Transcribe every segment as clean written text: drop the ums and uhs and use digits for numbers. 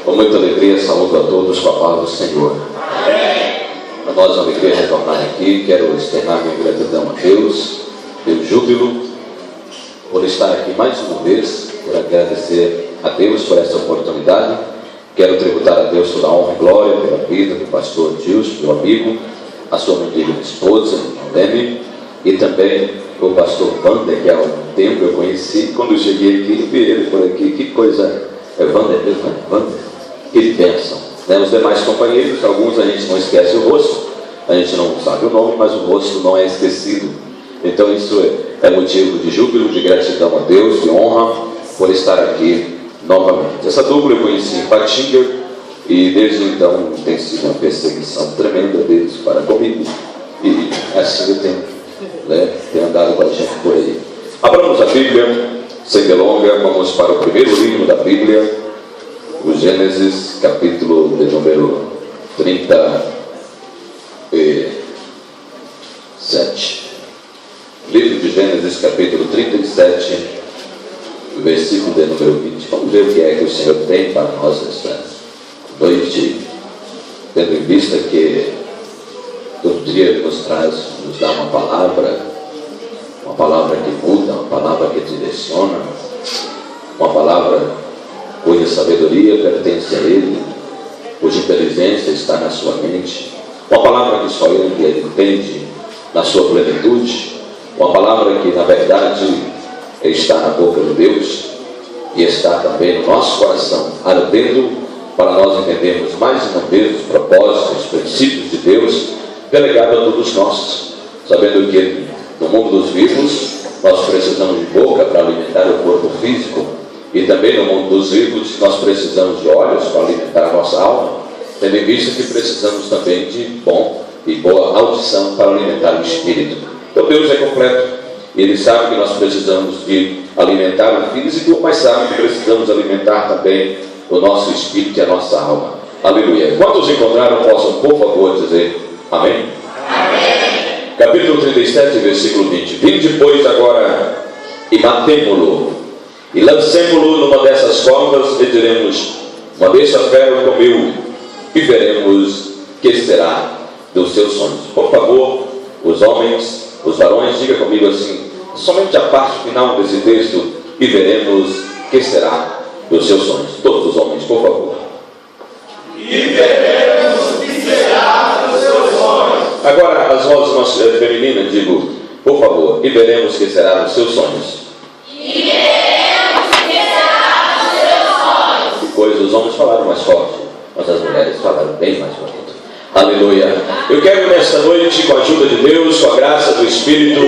Com muita alegria, saúdo a todos com a paz do Senhor. Para nós é uma alegria retornar aqui. Quero externar minha gratidão a Deus, meu júbilo, por estar aqui mais uma vez, por agradecer a Deus por essa oportunidade. Quero tributar a Deus toda a honra e glória pela vida do pastor Gilson, meu amigo, a sua amiga esposa, Leme, e também o pastor Wander, que há algum tempo eu conheci. Quando eu cheguei aqui, vi ele por aqui. Que coisa, é Wander mesmo, né? Wander, que bênção, né? Os demais companheiros, alguns a gente não esquece o rosto, a gente não sabe o nome, mas o rosto não é esquecido. Então isso é motivo de júbilo, de gratidão a Deus, de honra por estar aqui novamente. Essa dupla eu conheci em Patinga e desde então tem sido uma perseguição tremenda deles para comigo, e assim eu tenho, tenho andado com a gente por aí. Abramos a Bíblia, sem delonga, vamos para o primeiro livro da Bíblia, o Gênesis, capítulo de número 37. Livro de Gênesis, capítulo 37, versículo de número 20. Vamos ver o que é que o Senhor tem para nós nesta noite, tendo em vista que todo dia Ele nos dá uma palavra que muda, uma palavra que direciona, uma palavra cuja sabedoria pertence a Ele, cuja inteligência está na sua mente, uma palavra que só Ele entende na sua plenitude, uma palavra que na verdade está na boca de Deus e está também no nosso coração, ardendo para nós entendermos mais uma vez os propósitos, os princípios de Deus delegado a todos nós, sabendo que no mundo dos vivos nós precisamos de boca para alimentar o corpo físico, e também no mundo dos vivos nós precisamos de olhos para alimentar a nossa alma, tendo em vista que precisamos também de bom e boa audição para alimentar o espírito. Então Deus é completo, e Ele sabe que nós precisamos de alimentar o físico, mas sabe que precisamos alimentar também o nosso espírito e a nossa alma. Aleluia. Quantos encontraram, possam por favor dizer amém? Amém. Capítulo 37, versículo 20. Vinde, pois, agora e matemo-lo, e lancemo-lo numa dessas covas, e diremos: uma vez a fera o comeu, e veremos que será dos seus sonhos. Por favor, os homens, os varões, diga comigo assim, somente a parte final desse texto, e veremos que será dos seus sonhos. Todos os homens, por favor. E veremos que será dos seus sonhos. Agora as vozes femininas, digo, por favor, e veremos que será dos seus sonhos. E veremos que será dos seus sonhos. Que coisa, os homens falaram mais forte, mas as mulheres falaram bem mais forte. Aleluia. Eu quero nesta noite, com a ajuda de Deus, com a graça do Espírito,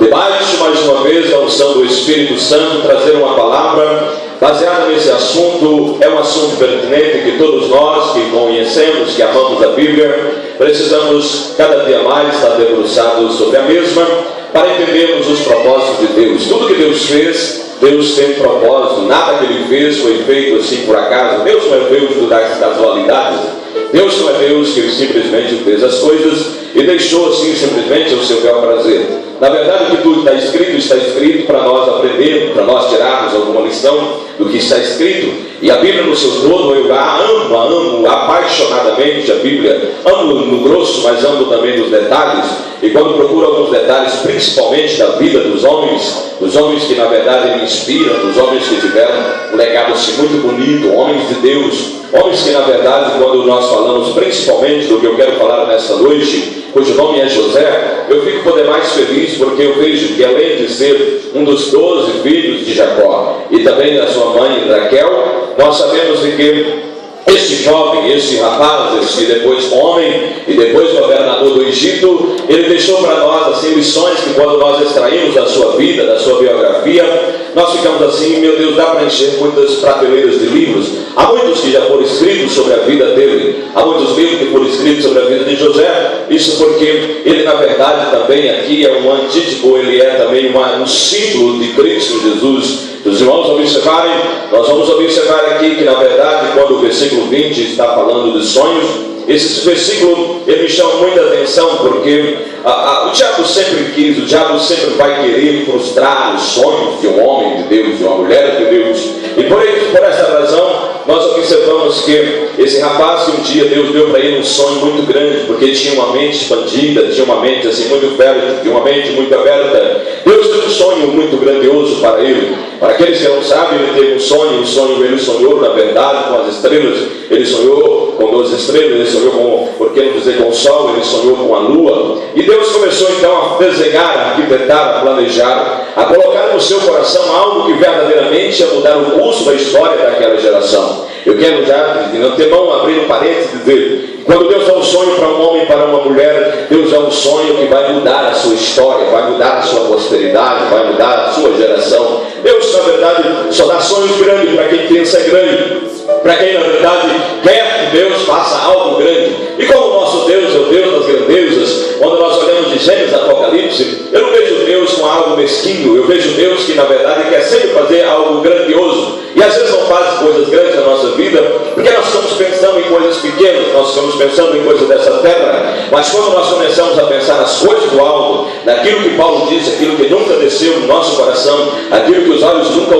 debaixo mais uma vez da unção do Espírito Santo, trazer uma palavra baseada nesse assunto. É um assunto pertinente que todos nós que conhecemos, que amamos a Bíblia, precisamos cada dia mais estar debruçados sobre a mesma, para entendermos os propósitos de Deus. Tudo que Deus fez, Deus tem um propósito. Nada que Ele fez foi feito assim por acaso. Deus não é Deus das casualidades. Deus não é Deus que simplesmente fez as coisas e deixou assim simplesmente o seu bel prazer. Na verdade, o que tudo está escrito para nós aprendermos, para nós tirarmos alguma lição do que está escrito. E a Bíblia no seu todo, eu amo apaixonadamente a Bíblia. Amo no grosso, mas amo também nos detalhes. E quando procuro alguns detalhes, principalmente da vida dos homens que na verdade me inspiram, dos homens que tiveram um legado assim muito bonito, homens de Deus, homens que na verdade, quando nós falamos principalmente do que eu quero falar nesta noite, cujo nome é José, eu fico por demais feliz, porque eu vejo que além de ser um dos 12 filhos de Jacó e também da sua mãe Raquel, nós sabemos de que esse jovem, esse rapaz, esse depois homem e depois governador do Egito, ele deixou para nós assim lições que quando nós extraímos da sua vida, da sua biografia, nós ficamos assim, meu Deus, dá para encher muitas prateleiras de livros. Há muitos que já foram escritos sobre a vida dele, há muitos livros que foram escritos sobre a vida de José. Isso porque ele na verdade também aqui é um antítipo, ele é também um símbolo de Cristo Jesus. Os irmãos observarem, nós vamos observar aqui que na verdade quando o versículo 20 está falando de sonhos, esse versículo ele me chama muita atenção, porque o diabo sempre vai querer frustrar os sonhos de um homem de Deus, de uma mulher de Deus, e por essa razão nós observamos observamos que esse rapaz que um dia Deus deu para ele um sonho muito grande, porque ele tinha uma mente expandida, tinha uma mente assim muito fértil, tinha uma mente muito aberta. Deus deu um sonho muito grandioso para ele. Para aqueles que não sabem, ele teve um sonho ele sonhou na verdade com as estrelas, ele sonhou com 12 estrelas, ele sonhou com, por que não dizer com o sol, ele sonhou com a lua. E Deus começou então a desenhar, a arquitetar, a planejar, a colocar no seu coração algo que verdadeiramente ia mudar o curso da história daquela geração. Eu quero já, de antemão, abrir um parênteses e dizer: quando Deus dá um sonho para um homem e para uma mulher, Deus dá um sonho que vai mudar a sua história, vai mudar a sua posteridade, vai mudar a sua geração. Deus, na verdade, só dá sonhos grandes para quem pensa grande, para quem, na verdade, quer que Deus faça algo grande. E como o nosso Deus é o Deus das grandezas, quando nós olhamos de Gênesis, Apocalipse, eu não vejo Deus com algo mesquinho, eu vejo Deus que, na verdade, quer sempre fazer algo grandioso. E às vezes não faz coisas grandes na nossa vida, porque nós estamos pensando em coisas pequenas, nós estamos pensando em coisas dessa terra. Mas quando nós começamos a pensar nas coisas do alto, naquilo que Paulo disse, aquilo que nunca desceu no nosso coração, aquilo que os olhos nunca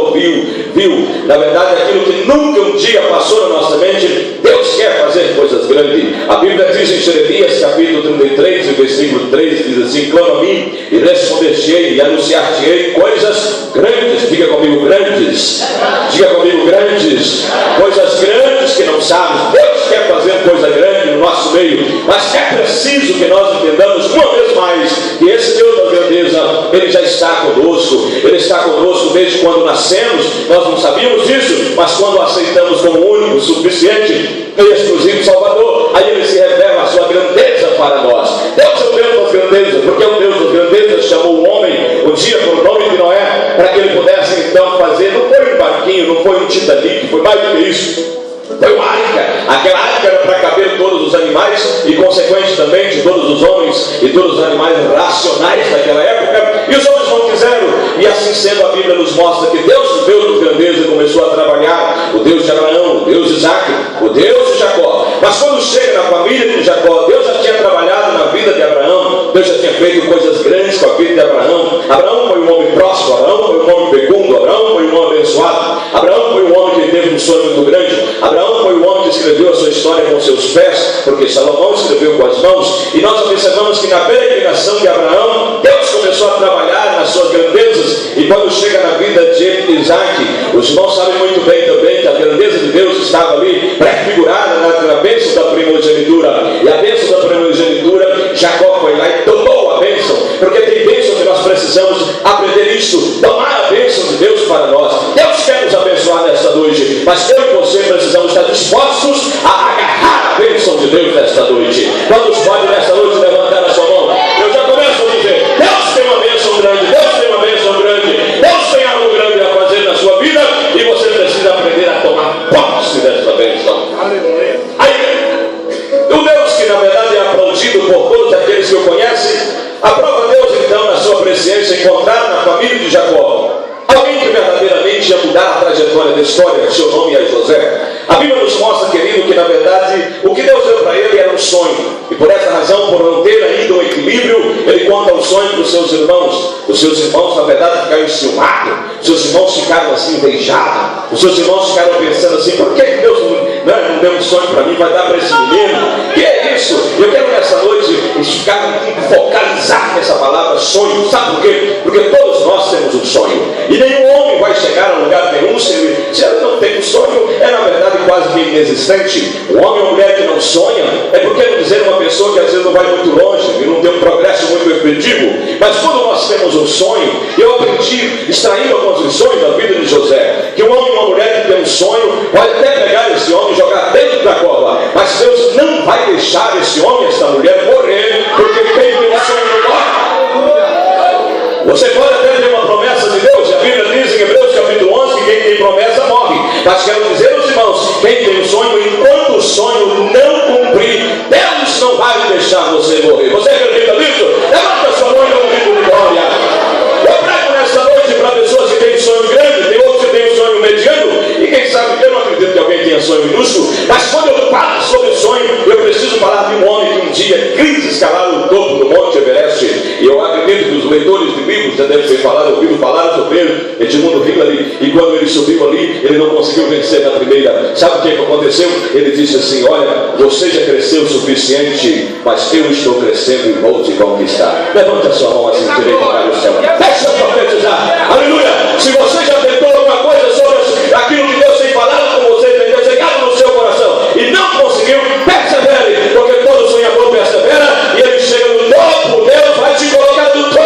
viu, na verdade aquilo que nunca um dia passou na nossa mente, Deus quer fazer coisas grandes. A Bíblia diz em Jeremias capítulo 33, versículo 3, diz assim: clama a mim e responder-te-ei e anunciar-te-ei coisas grandes. Diga comigo, grandes. Diga comigo, grandes. Coisas grandes que não sabes. Deus quer fazer coisa grande no nosso meio, mas é preciso que nós entendamos uma vez mais que esse Deus da grandeza, Ele já está conosco. Ele está conosco desde quando nascemos. Nós não sabíamos disso, mas quando o aceitamos como único, suficiente e exclusivo Salvador, aí Ele se revela a sua grandeza para nós. Deus é o Deus das grandezas, porque o Deus das grandezas chamou o homem um dia por nome de Noé, para que ele pudesse então fazer, não foi um barquinho, não foi um Titanic, foi mais do que isso. Foi uma arca. Aquela arca era para caber todos os animais e consequente também de todos os homens e todos os animais racionais daquela época, e os homens não quiseram. E assim sendo, a Bíblia nos mostra que Deus, o Deus de grandeza, começou a trabalhar, o Deus de Abraão, o Deus de Isaac, o Deus de Jacó. Mas quando chega na família de Jacó, Deus já tinha trabalhado na vida de Abraão, Deus já tinha feito coisas grandes com a vida de Abraão. Abraão foi um homem próspero, Abraão foi um homem fecundo, Abraão foi um homem abençoado, Abraão foi um homem que teve um sonho muito grande, Abraão foi o homem que escreveu a sua história com seus pés, porque Salomão escreveu com as mãos. E nós observamos que na peregrinação de Abraão, Deus começou a trabalhar nas suas grandezas. E quando chega na vida de Isaac, os irmãos sabem muito bem também que a grandeza de Deus estava ali prefigurada na bênção da primogenitura. E a bênção da primogenitura, Jacó foi lá e tomou a bênção, porque tem bênção que nós precisamos aprender isso, tomar a bênção de Deus para nós. Deus quer nos abençoar nesta noite, mas eu e você precisamos estar dispostos a agarrar a bênção de Deus nesta noite. Quantos podem nesta noite levantar a sua mão? Eu já começo a dizer: Deus tem uma bênção grande, Deus tem uma bênção grande, Deus tem algo grande a fazer na sua vida, e você precisa aprender a tomar posse desta bênção. Aí, o Deus que na verdade é aplaudido por todos aqueles que o conhecem, aprova Deus então na sua presciência encontrar na família de Jacó alguém que verdadeiramente ia mudar a trajetória da história. Seu nome é José. A Bíblia nos mostra, querido, que na verdade o que Deus deu para ele era um sonho, e por essa razão, por não ter ainda um equilíbrio, ele conta o sonho para os seus irmãos. Os seus irmãos na verdade ficaram enciumados, os seus irmãos ficaram assim invejados, os seus irmãos ficaram pensando assim: por que Deus não deu um sonho para mim, vai dar para esse menino? Que é isso? Eu quero nessa noite ficar focalizado nessa palavra sonho. Sabe por quê? Porque todos nós temos um sonho, e nenhum homem vai chegar a lugar nenhum se ele não tem um sonho. É na verdade quase que inexistente. Um homem ou mulher que não sonha, é porque não dizer uma pessoa que às vezes não vai muito longe e não tem um progresso muito efetivo. Mas quando nós temos um sonho, eu aprendi, extraindo algumas lições da vida de José, que um homem ou uma mulher que tem um sonho pode até pegar esse homem e jogar dentro da cova, mas Deus não vai deixar esse homem, essa mulher morrer, porque quem tem um sonho não morre. Você pode até ter uma promessa de Deus, e a Bíblia diz em Hebreus capítulo 11 que quem tem promessa morre. Mas quero dizer aos irmãos, quem tem um sonho, enquanto o sonho não cumprir, Deus não vai deixar você morrer. Você acredita nisso? Levanta a sua mão e dá um grito de glória. Eu prego nesta noite para pessoas que têm um sonho grande, tem outros que têm um sonho mediano, e quem sabe, eu não acredito que alguém tenha sonho minúsculo, mas quando eu falo sobre sonho, eu preciso falar de um homem que um dia quis escalar o topo do Monte Everest. E eu acredito que os leitores de livros já devem ter ouvido falar sobre ele, Edmundo Hillary, e quando ele subiu ali, ele não conseguiu vencer na primeira. Sabe o que aconteceu? Ele disse assim: olha, você já cresceu o suficiente, mas eu estou crescendo e vou te conquistar. Levante a sua mão assim direita para o céu. Deixa eu profetizar. Aleluia. Se você já tentou alguma coisa sobre aquilo que Deus tem falado com você, tem desejado no seu coração e não conseguiu, persevere, porque todo sonhador persevera e ele chega no topo. Deus vai te colocar no topo.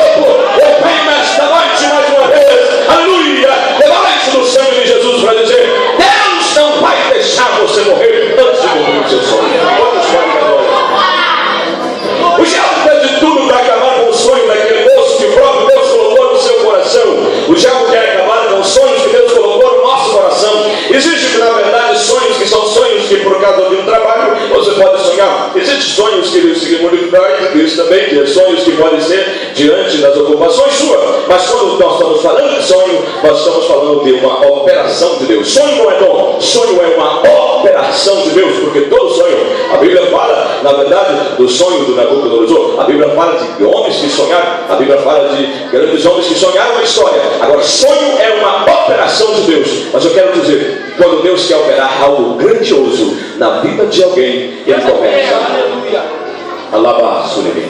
Eu venho nesta noite mais uma vez, aleluia, debaixo do sangue de Jesus, para dizer: Deus não vai deixar você morrer antes de cumprir o seu sonho. Quantos podem agora? O diabo fez de tudo para acabar com o sonho daquele moço que o próprio Deus colocou no seu coração. O diabo quer acabar com os sonhos que Deus colocou no nosso coração. Existem, na verdade, sonhos que são sonhos que, por causa de um trabalho, você pode sonhar. Existem sonhos que isso também, que é sonhos que podem ser diante das ocupações suas. Mas quando nós estamos falando de sonho, nós estamos falando de uma operação de Deus. Sonho não é dom, sonho é uma operação de Deus, porque todo sonho, a Bíblia fala, na verdade, do sonho do Nabucodonosor. A Bíblia fala de homens que sonharam, a Bíblia fala de grandes homens que sonharam a história. Agora, sonho é uma operação de Deus. Mas eu quero dizer, quando Deus quer operar algo grandioso na vida de alguém, ele começa a lavar a sua vida.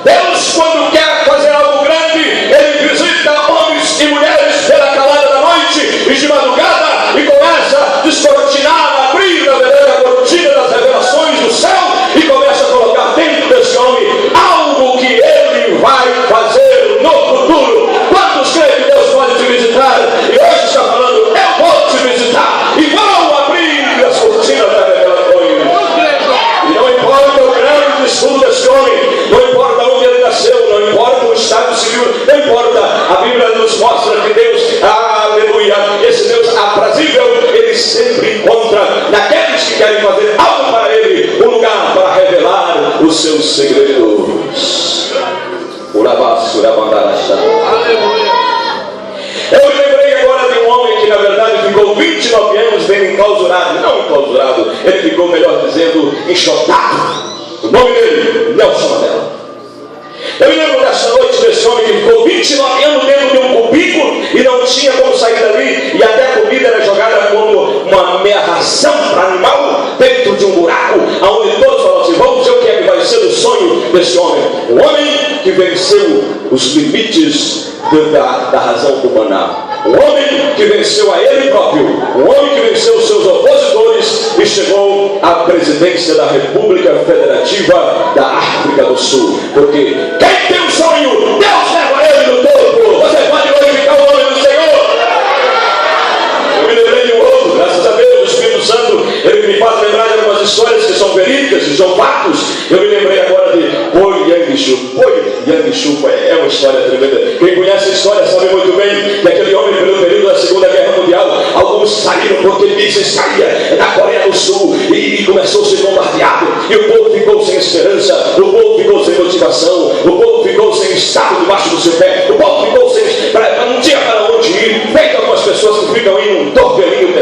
Deus, quando quer fazer algo grande, ele visita homens e mulheres pela calada da noite e de madrugada e começa a descortinar, a abrir a cortina das revelações do céu e começa a colocar dentro desse homem algo que ele vai fazer no futuro. Quantos creem que Deus pode te visitar? E hoje está falando: eu vou te visitar e vou abrir as cortinas das revelações. E não importa o grande estudo desse homem, não importa onde ele nasceu, não importa o estado civil, não importa. A Bíblia nos mostra que Deus, aleluia, esse Deus aprazível, ele sempre encontra naqueles que querem fazer algo para ele um lugar para revelar os seus segredos. Eu me lembrei agora de um homem que, na verdade, ficou 29 anos bem enclausurado. Não enclausurado, ele ficou, melhor dizendo, enxotado. O nome dele, Nelson Mandela. Eu me lembro dessa noite desse homem que ficou 29 anos dentro de um cubículo e não tinha como sair dali, e até a comida era jogada como uma meia ração para animal dentro de um buraco, onde todos falavam assim: vamos ver o que é que vai ser o sonho desse homem. Um homem que venceu os limites da razão humana. Um homem que venceu a ele próprio. Um homem que venceu os seus opositores e chegou à presidência da República Federativa da África do Sul. Porque quem tem um sonho, Deus leva ele no topo. Você pode glorificar o nome do Senhor. Eu me lembrei de um outro, graças a Deus, o Espírito Santo, ele me faz lembrar de algumas histórias que são verídicas, que são fatos. Eu me lembrei agora de Boi Yangshu. Boi Yangshu é uma história tremenda. Quem conhece a história sabe muito bem que aquele homem, pelo período da Segunda Guerra Mundial, alguns saíram porque mísseis caíam na Coreia do Sul e começou a ser bombardeado, e o povo ficou sem esperança, o povo ficou sem motivação, o povo ficou sem estado debaixo do seu pé, o povo ficou sem, não tinha para onde ir. Feito algumas pessoas que ficam aí num torvelinho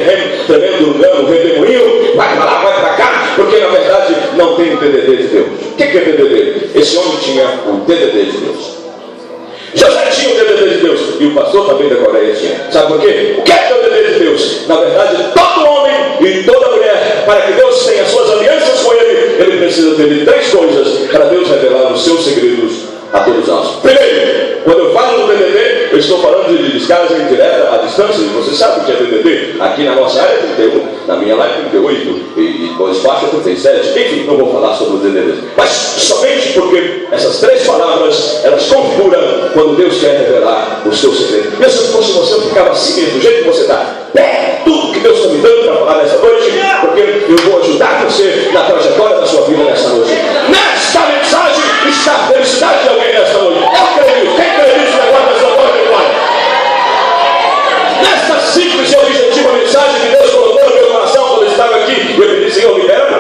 tremendo um redemoinho, vai para lá, vai para cá, porque na verdade não tem o DDD de Deus. O que é DDD? Esse homem tinha o DDD de Deus. José tinha o DDD de Deus, e o pastor também da Coreia tinha. Sabe por quê? O que é o DDD de Deus? Na verdade, todo homem e toda mulher, para que Deus tenha suas alianças com ele precisa ter três coisas para Deus revelar os seus segredos a todos nós. Primeiro, quando eu falo do DDD, eu estou falando de descarga indireta à distância. Você sabe o que é DDD? Aqui na nossa área é 31, na minha lá é 38, e depois baixa 37. Enfim, não vou falar sobre o DDD. Mas somente porque essas três palavras, elas configuram quando Deus quer revelar o seu segredo. E se fosse você, eu ficava assim mesmo, do jeito que você está. Pega tudo que Deus está me dando para falar nessa noite, porque eu vou ajudar você na trajetória da sua vida nessa noite. Nesta mensagem está a felicidade de alguém nesta noite. Eu creio. Quem crê nisso, levanta a sua mão e vai. Nesta simples e objetiva mensagem que Deus colocou no meu coração quando eu estava aqui, eu pedi: Senhor, libera a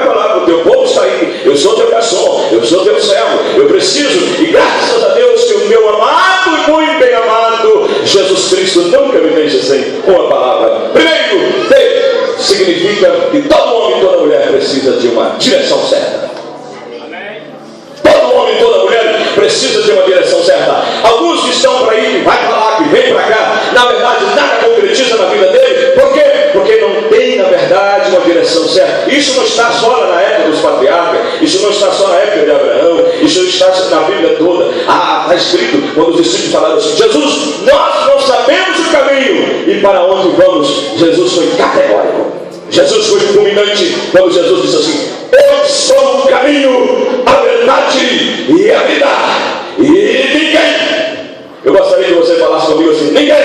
palavra, o teu povo está aí, eu sou teu garçom, eu sou teu servo, eu preciso, e graças a Deus que o meu amado e muito bem amado Jesus Cristo nunca me deixa sem uma palavra. Primeiro, Deus significa que todo homem e toda mulher precisa de uma direção certa. Todo homem e toda mulher que estão para ir, que vai para lá, que vem para cá, na verdade nada concretiza na vida dele. Por quê? Porque não tem, na verdade, uma direção certa. Isso não está só na época dos patriarcas, isso não está só na época de Abraão, isso está na Bíblia toda. Está escrito, quando os discípulos falaram assim: Jesus, nós não sabemos o caminho e para onde vamos. Jesus foi categórico. Jesus foi fulminante quando Jesus disse assim: eu sou o caminho, a verdade e a vida. E ninguém, eu gostaria que você falasse comigo assim: ninguém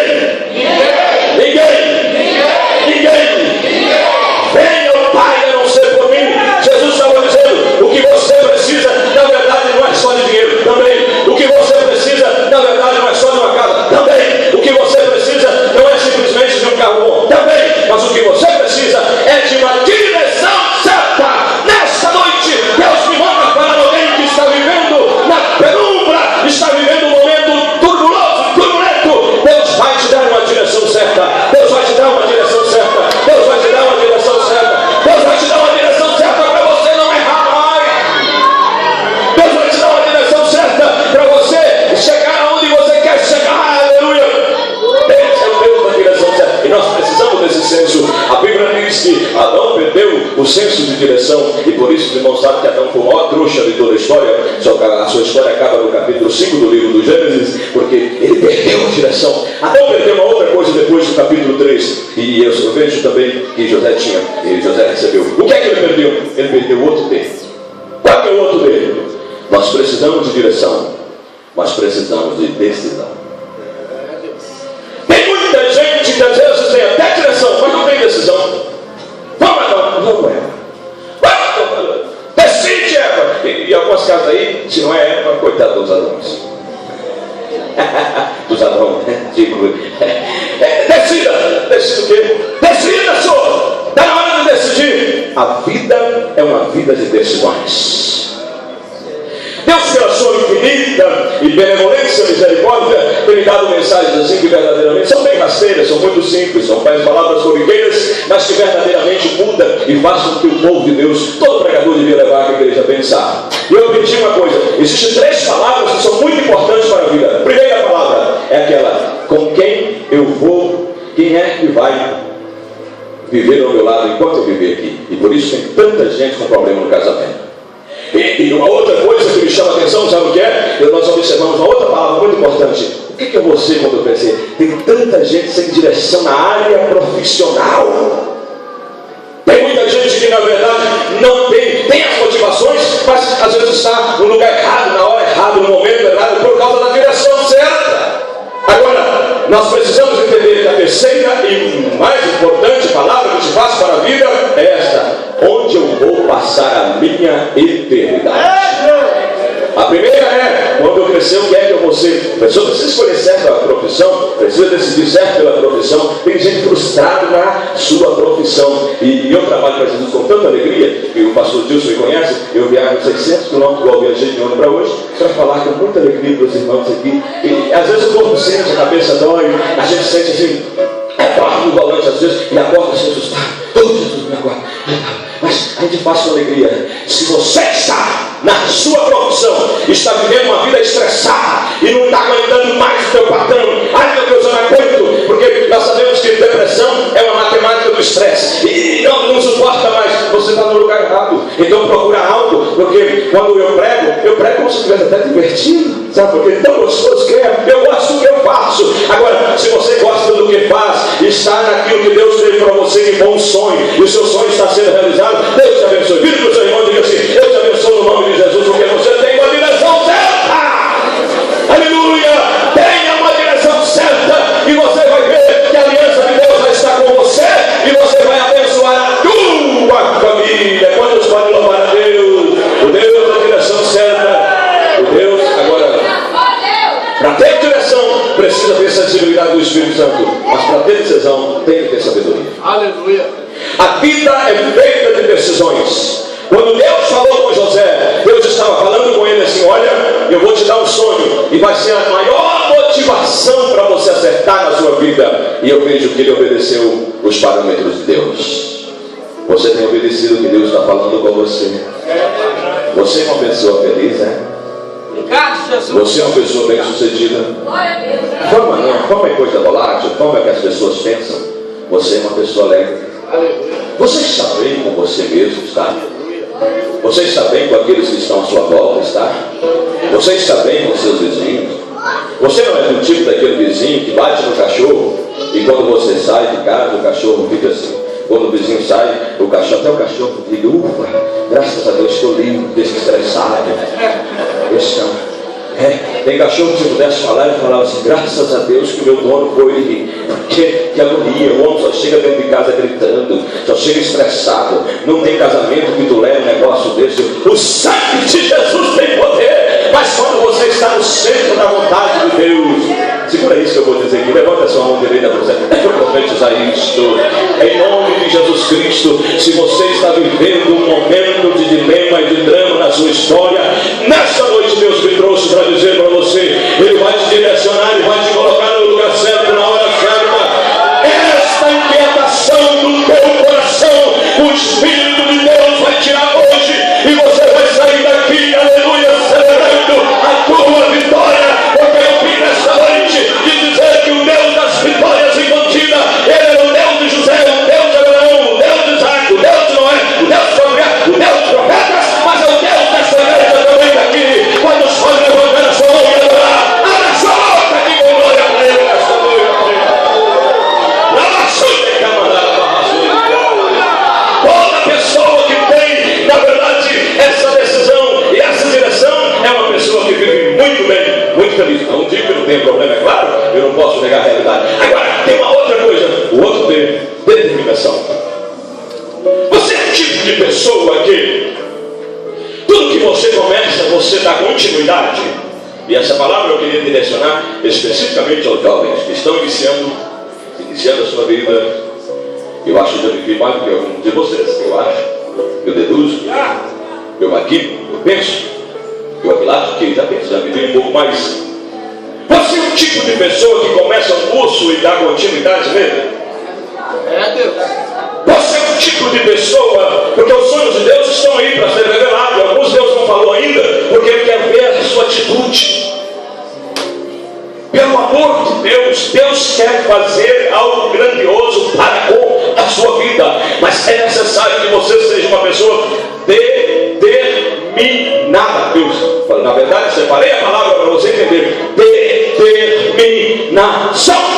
venha ao Pai a não ser por mim. Jesus estava dizendo: o que você precisa, na verdade, não é só de dinheiro. Também, o que você precisa, na verdade, não é só de uma casa. Também, o que você precisa não é simplesmente de um carro bom. Também, mas o que você precisa é de uma direção certa. Nesta noite, Deus me manda para alguém que está vivendo na penumbra, está vivendo um momento turbuloso, turbulento. Deus vai te dar uma direção certa. Deus vai te dar uma direção certa. Deus vai te dar uma direção certa. Deus vai te dar uma direção certa para você não errar mais. Deus vai te dar uma direção certa para você chegar aonde você quer chegar. Aleluia. Deus é o Deus da direção certa. E nós precisamos desse senso. A Bíblia diz que Adão perdeu o senso de direção. E por isso os irmãos sabem que Adão foi o maior trouxa de toda a história. A sua história acaba no capítulo 5 do livro do Gênesis, porque ele perdeu a direção. Adão perdeu uma outra coisa depois do capítulo 3. E eu vejo também que José tinha, e José recebeu. O que é que ele perdeu? Ele perdeu o outro dele. Qual é o outro dele? Nós precisamos de direção, mas precisamos de decisão. Tem muita gente que às vezes tem até direção, mas não tem decisão. Vamos, Eva. Decide, Eva. E algumas casas aí, se não é Eva, coitado dos Adãos. Dos Adãos, né? Digo, decida o quê? Decida, senhor. Está na hora de decidir. A vida é uma vida de decisões. Deus, pela sua infinita e benevolência e misericórdia, tem me dado mensagens assim que verdadeiramente são bem rasteiras, são muito simples, são palavras corriqueiras, mas que verdadeiramente mudam e fazem com que o povo de Deus, todo pregador devia levar a igreja a pensar. E eu pedi uma coisa: existem 3 palavras que são muito importantes para a vida. A primeira palavra é aquela: com quem eu vou, quem é que vai viver ao meu lado enquanto eu viver aqui. E por isso tem tanta gente com problema no casamento. E uma outra coisa que me chama a atenção, sabe o que é? Nós observamos uma outra palavra muito importante. O que eu vou ser quando eu crescer? Tem tanta gente sem direção na área profissional. Tem muita gente que na verdade não tem as motivações, mas às vezes está no lugar errado, na hora errada, no momento errado, por causa da direção certa. Agora, nós precisamos entender que a terceira e mais importante palavra que te faz para a vida é esta: onde eu vou passar a minha eternidade. A primeira é: quando eu crescer, o que é que eu vou ser? A pessoa precisa escolher certo a profissão, precisa decidir certo pela profissão. Tem gente frustrada na sua profissão. E eu trabalho para Jesus com tanta alegria, e o pastor Dilson me conhece. Eu viajo 600 quilômetros, igual eu viajei de ontem para hoje, para falar com muita alegria para os irmãos aqui. E às vezes o corpo sente, a cabeça dói, a gente sente assim, toca no volante às vezes, e acorda assim assustado. Oh, Jesus, me acorda. Mas a gente faz com alegria. Se você está na sua profissão, está vivendo uma vida estressada e não está aguentando mais o teu patrão, ai meu Deus, eu não aguento, porque nós sabemos que depressão é uma matemática do estresse e não suporta mais, você está no lugar errado. Então procura algo, porque quando eu prego como se estivesse até divertido, sabe? Porque tão gostoso que é, eu gosto do que eu faço. Agora, se você gosta do que faz, está naquilo que Deus fez para você, que bom sonho, e o seu sonho está sendo realizado, Deus te abençoe. Vire para o seu irmão e diga assim: Deus te abençoe no nome de Jesus, porque você tem uma direção certa. Aleluia! Tenha uma direção certa e você vai ver que a aliança de Deus vai estar com você e você vai abençoar a tua família. Quantos podem louvar a Deus? O Deus da direção certa. O Deus, agora, para ter direção precisa ter sensibilidade do Espírito Santo, mas para ter decisão tem que ter sabedoria. Aleluia! A vida é feita de decisões. Quando Deus falou com José, Deus estava falando com ele assim: olha, eu vou te dar um sonho e vai ser a maior motivação para você acertar na sua vida. E eu vejo que ele obedeceu os parâmetros de Deus. Você tem obedecido o que Deus está falando com você? Você é uma pessoa feliz, né? Você é uma pessoa bem sucedida. Fama é coisa volátil, fama é que as pessoas pensam. Você é uma pessoa alegre. Você está bem com você mesmo, está? Você está bem com aqueles que estão à sua volta, está? Você está bem com seus vizinhos? Você não é do tipo daquele vizinho que bate no cachorro e quando você sai de casa o cachorro fica assim. Quando o vizinho sai, até o cachorro fica, ufa, graças a Deus estou livre, desestressado. Tem cachorro que se pudesse falar, ele falava assim, graças a Deus que o meu dono foi, porque que agonia, o homem só chega dentro de casa gritando, só chega estressado, não tem casamento que tu leva um negócio desse. O sangue de Jesus tem poder, mas quando você está no centro da vontade de Deus, segura isso que eu vou dizer aqui, levanta a sua mão direita para você, eu profetizo isto, em nome de Jesus Cristo. Se você está vivendo um momento de dilema e de drama na sua história, nessa noite Deus me trouxe para dizer para você, Ele vai te direcionar, Ele vai te colocar no lugar certo, na hora certa. Esta inquietação do teu coração, o Espírito de Deus vai tirar hoje, e você vai sair daqui, aleluia, celebrando a tua vitória, porque eu vim nesta noite de dizer que o Deus das vitórias incontidas, Ele é o Deus de José, o Deus de Abraão, o Deus de Isaac, o Deus de Noé, o Deus de Gabriel, o Deus de profetas, mas é o Deus desta igreja também daqui. Quando os pode levantar a sua mão e adorar, abra a sua boca aqui com glória para Ele nesta noite. Toda pessoa que tem, na verdade, essa decisão e essa direção é uma pessoa que vive muito bem, muito feliz. Não digo que não tem problema, é claro, eu não posso negar a realidade. Agora, tem uma outra coisa, o outro D, determinação. Você é o tipo de pessoa que tudo que você começa, você dá continuidade. E essa palavra eu queria direcionar especificamente aos jovens que estão iniciando a sua vida. Eu acho que eu vivi mais do que alguns de vocês, eu acho, eu deduzo, eu maquino, eu penso, eu apilato, que já penso, já vivi um pouco mais. Você é o tipo de pessoa que começa um curso e dá continuidade nele? É, Deus. Você é o tipo de pessoa, porque os sonhos de Deus estão aí para ser revelados. Alguns Deus não falou ainda, porque Ele quer ver a sua atitude. Pelo amor de Deus, Deus quer fazer algo grandioso para com a sua vida, mas é necessário que você seja uma pessoa determinada. Deus, na verdade, separei a palavra para você entender. Determinação.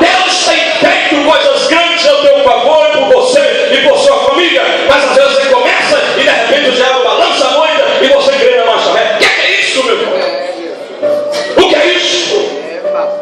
Deus tem feito coisas grandes ao teu favor, por você e por sua família, mas às vezes você começa e de repente o diabo balança a moeda e você crê na marcha ré. O que é isso, meu irmão? O que é isso?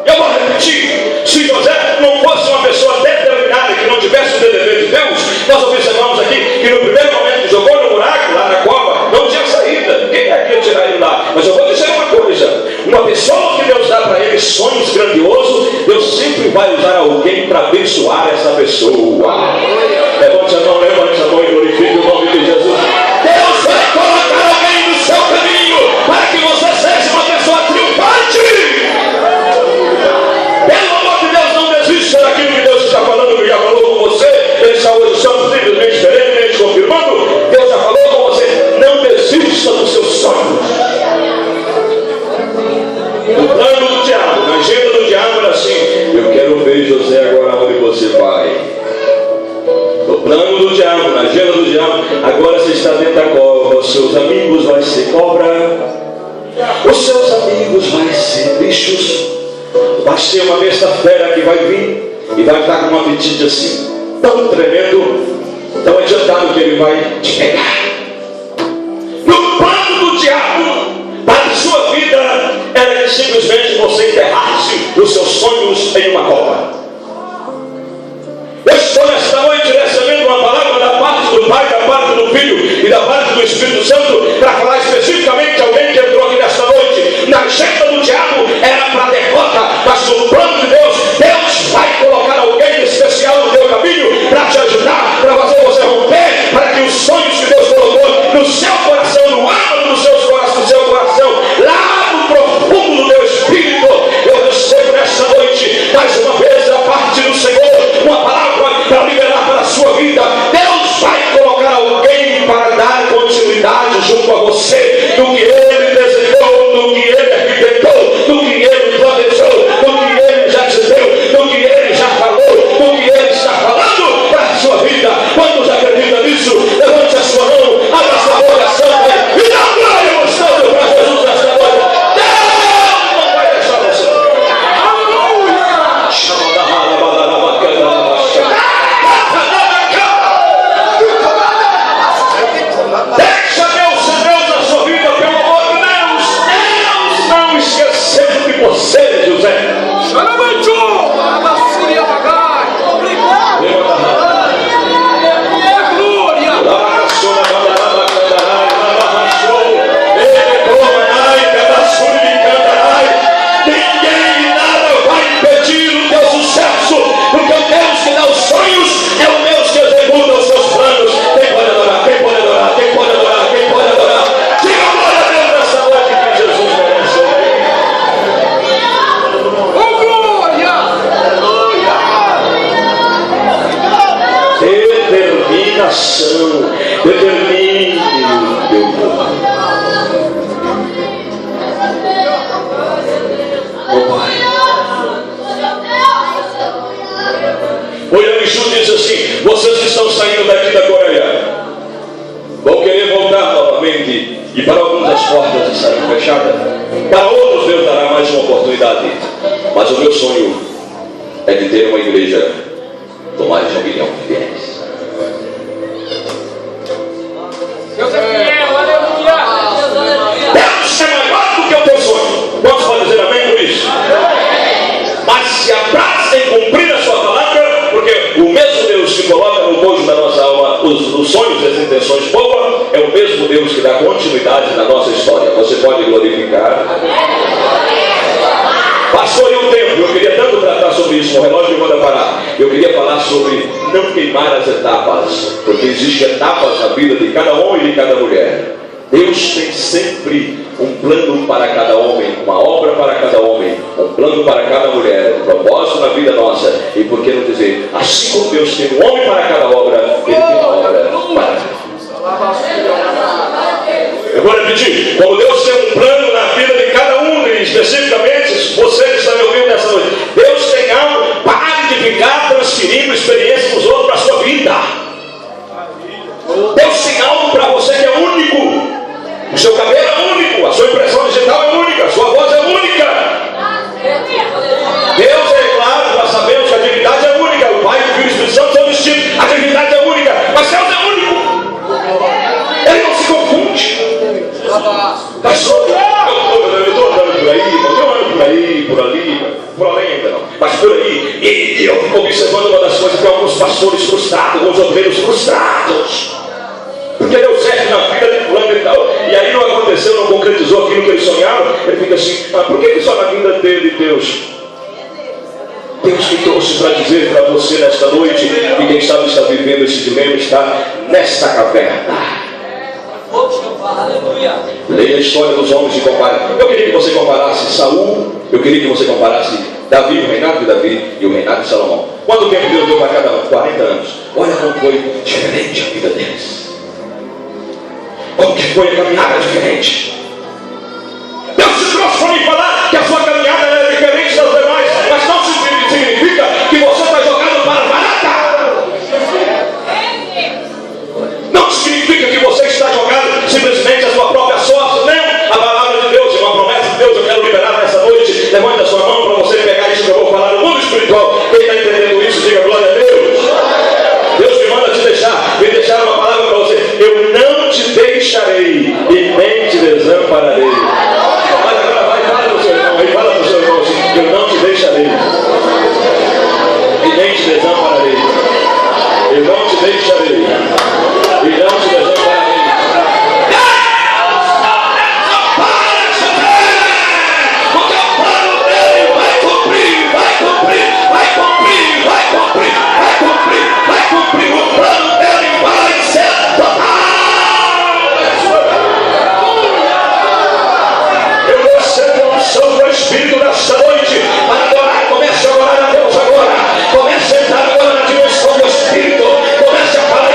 Eu vou repetir. Se José não fosse uma pessoa determinada, que não tivesse o dever de Deus, nós observamos aqui que no primeiro momento que jogou no buraco, lá na cova, não tinha saída. Quem é que ia tirar ele lá? Mas eu vou dizer uma coisa: uma pessoa que Deus dá para ele sonhos grandiosos, Deus sempre vai usar alguém para abençoar essa pessoa. Levante a mão e glorifique o nome de Jesus. Deus vai colocar alguém no seu caminho para que você seja uma pessoa triunfante. Pelo amor de Deus, não desista daquilo que Deus está falando, que já falou com você. Ele está hoje só simplesmente diferente, confirmando. Deus já falou com você. Não desista dos seus sonhos. O plano do diabo, na agenda do diabo era assim: eu quero ver José agora onde você vai. O plano do diabo, na agenda do diabo, agora você está dentro da cova, os seus amigos vai ser cobra, os seus amigos vai ser bichos, vai ser uma besta fera que vai vir e vai estar com um apetite assim, tão tremendo, tão adiantado que ele vai te pegar. No plano do diabo para a sua vida era simplesmente você enterrasse os seus sonhos em uma cova. Eu estou nesta noite recebendo uma palavra da parte do Pai, da parte do Filho e da parte do Espírito Santo para falar especificamente de alguém que entrou aqui nesta noite. Na agenda do diabo era para derrota, mas no plano de Deus, Deus vai colocar alguém especial no teu caminho para te ajudar, para fazer você romper, para que os sonhos que Deus colocou no seu coração, no âmago do seu coração, lá no profundo do teu espírito, eu recebo nesta noite mais uma vez da parte do Senhor uma palavra para liberar para a sua vida. Deus vai colocar alguém para dar continuidade junto a você. coração. Determine o teu plano. Oh Pai. O Yamishu diz assim: vocês que estão saindo daqui da Coreia vão querer voltar novamente, e para alguns as portas estarão fechadas, para outros Deus dará mais uma oportunidade. Mas o meu sonho é de ter uma igreja com mais de 1 milhão de fiéis. Deus é fiel, aleluia! Deus é maior do que o teu sonho. Quantos podem dizer amém por isso? Mas se abraça em cumprir a sua palavra, porque o mesmo Deus que coloca no bojo da nossa alma os sonhos e as intenções boas, é o mesmo Deus que dá continuidade na nossa história. Você pode glorificar. Passou aí um tempo, eu queria tanto tratar sobre isso, o relógio me manda parar. Eu queria falar sobre não queimar as etapas, porque existem etapas na vida de cada homem e de cada mulher. Deus tem sempre um plano para cada homem, uma obra para cada homem, um plano para cada mulher, um propósito na vida nossa. E por que não dizer, assim como Deus tem um homem para cada obra, Ele tem uma obra para cada homem. Eu vou repetir, como Deus tem um plano na vida de cada um, e especificamente você que está me ouvindo nessa noite, Deus tem algo. Pare de ficar transferindo experiência dos outros para a sua vida. Deus tem algo para você que é único. O seu cabelo é único, a sua impressão digital é única, a sua voz é única. Deus é claro, nós sabemos que a divindade é única. O Pai, o Filho e o Espírito Santo são distintos. A divindade é única, mas Deus é único. Ele não se confunde. Pastor, eu estou andando por aí, irmão. Eu ando por aí, por ali, por além ainda não, mas por aí. E eu fico observando uma das coisas que alguns pastores frustrados, alguns obreiros frustrados. Porque deu certo na vida de fulano e tal, e aí não aconteceu, não concretizou aquilo que ele sonhava. Ele fica assim, por que só na vida dele Deus me trouxe para dizer para você nesta noite, e quem sabe está vivendo esse dilema, está nesta caverna. Leia a história dos homens e compare. Eu queria que você comparasse Saul, eu queria que você comparasse Davi, o reinado de Davi e o reinado de Salomão. Quanto tempo Deus deu para cada um? 40 anos. Olha como foi diferente a vida deles. Como que foi a caminhada diferente? Deus te trouxe para me falar que a sua caminhada é diferente das demais, mas não significa que você está jogando para a barata. Não significa que você está jogando simplesmente a sua própria sorte. Não, a palavra de Deus é uma promessa de Deus. Eu quero liberar nessa noite. Levante a sua mão para você pegar isso que eu vou falar no mundo espiritual. Quem está entendendo isso, diga glória a Deus. Deus me manda te deixar, me deixar uma palavra para você. Eu não te deixarei e nem te desampararei. Mas agora vai, fala para o seu irmão, aí fala para o seu irmão assim, eu não te deixarei e nem te desampararei. Eu não te deixarei e não te desampararei. Porque o plano dele vai cumprir, vai cumprir, vai cumprir, vai cumprir, vai cumprir, vai cumprir. O plano dele vai ser total. Eu recebo a unção do Espírito nesta noite para adorar. Comece a adorar a Deus agora. Comece a entrar agora na dimensão do Espírito. Comece a falar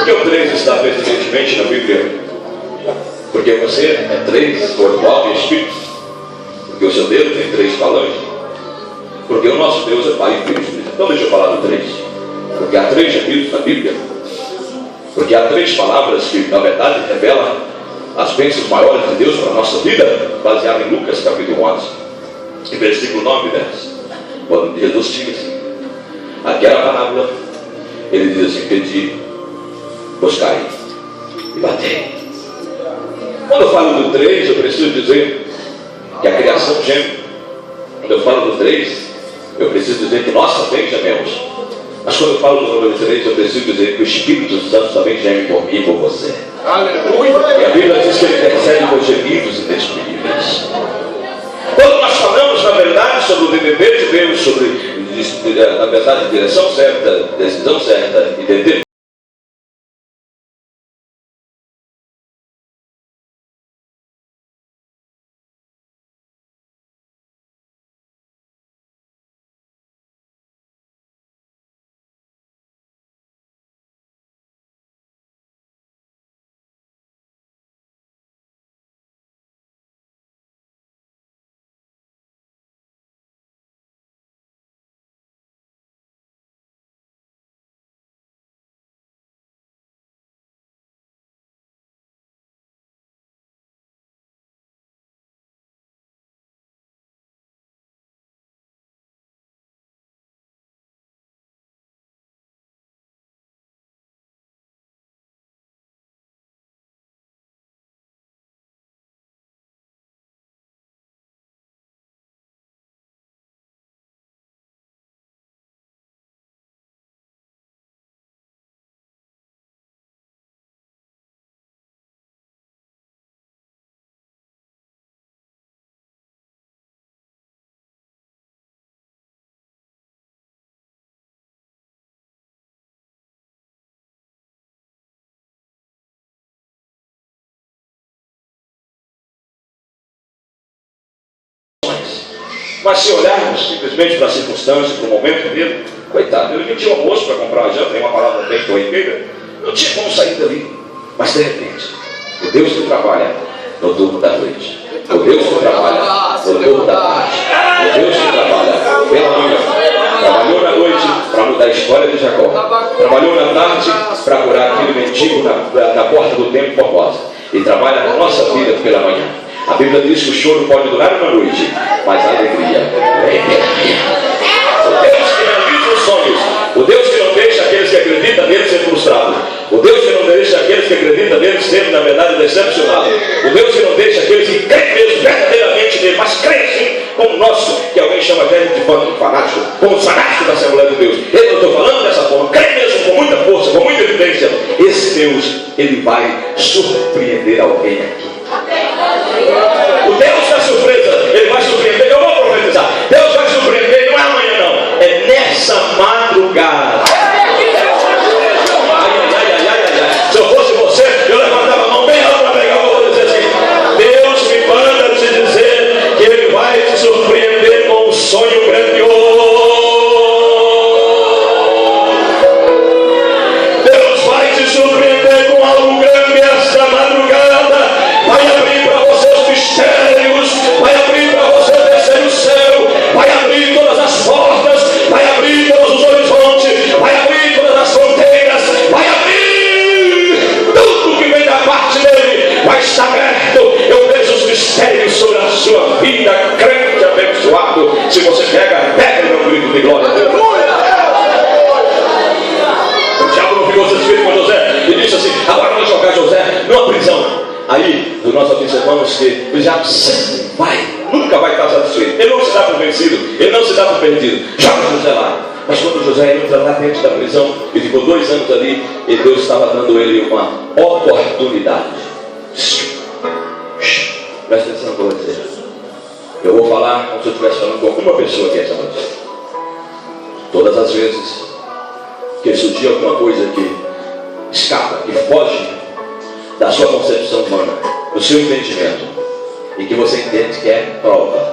Por que o 3 está permanentemente na Bíblia? Porque você é 3, corpo, alma e espírito. Porque o seu Deus tem 3 falanges. Porque o nosso Deus é Pai e Filho e Espírito. Então deixa eu falar do 3. Porque há 3 gemidos na Bíblia. Porque há 3 palavras que na verdade revelam as bênçãos maiores de Deus para a nossa vida, baseado em Lucas capítulo 11, e versículo 9 e 10. Quando Jesus diz assim, aquela parábola, ele diz assim, pedi, buscai e batei. Quando eu falo do 3, eu preciso dizer que a criação geme. Quando eu falo do 3, eu preciso dizer que nós também gememos. Mas quando eu falo do número 3, eu preciso dizer que o Espírito Santo também geme por mim e por você. Aleluia! E a Bíblia diz que ele intercede por gemidos inexprimíveis. Quando nós falamos, na verdade, sobre o dever de Deus, sobre, na verdade, direção certa, decisão certa, entender. Mas se olharmos simplesmente para a circunstância, para o momento dele, coitado, ele não tinha almoço para comprar uma janta, tem uma palavra bem corriqueira, não tinha como sair dali. Mas de repente, o Deus que trabalha no turno da noite, o Deus que trabalha no turno da tarde, o Deus que trabalha pela manhã, trabalhou na noite para mudar a história de Jacó, trabalhou na tarde para curar aquele mendigo na porta do templo Formosa, e trabalha na nossa vida pela manhã. A Bíblia diz que o choro pode durar uma noite, mas a alegria vem pela manhã. O Deus que realiza os sonhos, o Deus que não deixa aqueles que acreditam nele ser frustrados, o Deus que não deixa aqueles que acreditam nele ser, na verdade, decepcionados, o Deus que não deixa aqueles que creem mesmo verdadeiramente nele, mas creem sim, como o nosso, que alguém chama até de fanático, como os fanáticos da Assembleia de Deus. Eu não estou falando dessa forma, creem mesmo com muita força, com muita evidência. Esse Deus, ele vai surpreender alguém aqui. O Deus da surpresa, ele vai surpreender. Eu vou profetizar. Deus vai surpreender, não é amanhã não, é nessa madrugada. Se eu fosse você, eu levantava a mão bem alto para pregar. Eu vou dizer assim: Deus me manda te dizer que ele vai te surpreender com um sonho grandioso. Deus vai te surpreender com algo grande esta madrugada. Vai abrir para você os mistérios, vai abrir para você descer o céu, vai abrir todas as portas, vai abrir todos os horizontes, vai abrir todas as fronteiras, vai abrir tudo que vem da parte dele, vai estar aberto. Eu vejo os mistérios sobre a sua vida, crente abençoado. Se você pega o meu grito de glória a Deus. O diabo não ficou satisfeito com José e disse assim: agora vamos jogar José numa prisão. Aí, nós observamos que o diabo nunca vai estar satisfeito. Ele não se dá por vencido, ele não se dá por perdido. Joga José lá. Mas quando José entra lá dentro da prisão, e ficou 2 anos ali, e Deus estava dando ele uma oportunidade. Presta atenção no que eu vou dizer. Eu vou falar como se eu estivesse falando com alguma pessoa aqui essa noite. Todas as vezes que surgir alguma coisa que escapa, que foge da sua concepção humana, do seu entendimento, e que você entende que é prova.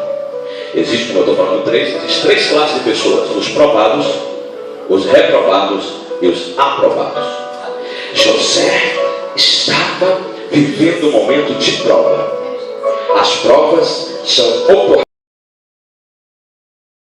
Existe, como eu estou falando, existem 3 classes de pessoas: os provados, os reprovados e os aprovados. José estava vivendo um momento de prova. As provas são oportunidades